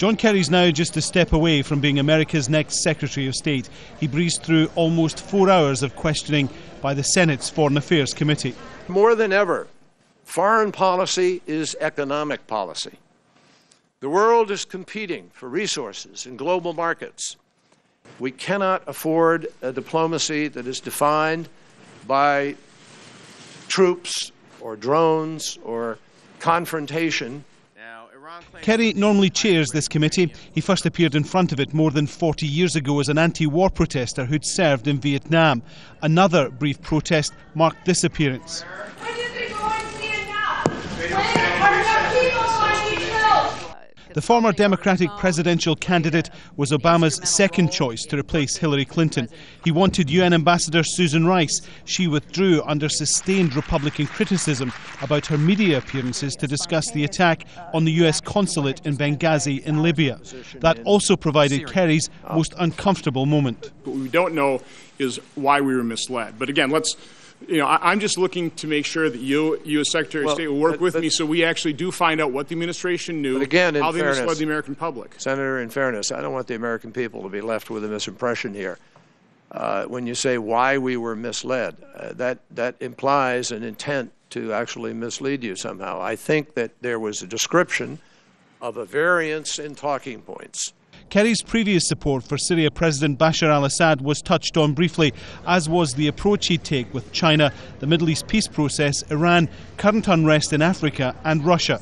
John Kerry's now just a step away from being America's next Secretary of State. He breezed through almost 4 hours of questioning by the Senate's Foreign Affairs Committee. More than ever, foreign policy is economic policy. The world is competing for resources in global markets. We cannot afford a diplomacy that is defined by troops or drones or confrontation. Kerry normally chairs this committee. He first appeared in front of it more than 40 years ago as an anti-war protester who'd served in Vietnam. Another brief protest marked this appearance. When did they go and see enough? When are the people going to be killed? The former Democratic presidential candidate was Obama's second choice to replace Hillary Clinton. He wanted UN Ambassador Susan Rice. She withdrew under sustained Republican criticism about her media appearances to discuss the attack on the US consulate in Benghazi in Libya. That also provided Kerry's most uncomfortable moment. What we don't know is why we were misled. But again, I'm just looking to make sure that you as Secretary of State will work with me so we actually do find out what the administration knew, how they misled the American public. Senator, in fairness, I don't want the American people to be left with a misimpression here. When you say why we were misled, that implies an intent to actually mislead you somehow. I think that there was a description of a variance in talking points. Kerry's previous support for Syria President Bashar al-Assad was touched on briefly, as was the approach he'd take with China, the Middle East peace process, Iran, current unrest in Africa and Russia.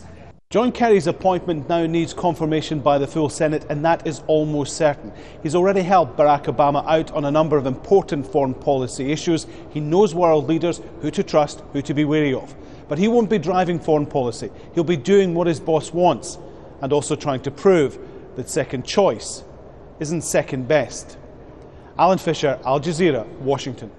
John Kerry's appointment now needs confirmation by the full Senate, and that is almost certain. He's already helped Barack Obama out on a number of important foreign policy issues. He knows world leaders, who to trust, who to be wary of. But he won't be driving foreign policy. He'll be doing what his boss wants, and also trying to prove that second choice isn't second best. Alan Fisher, Al Jazeera, Washington.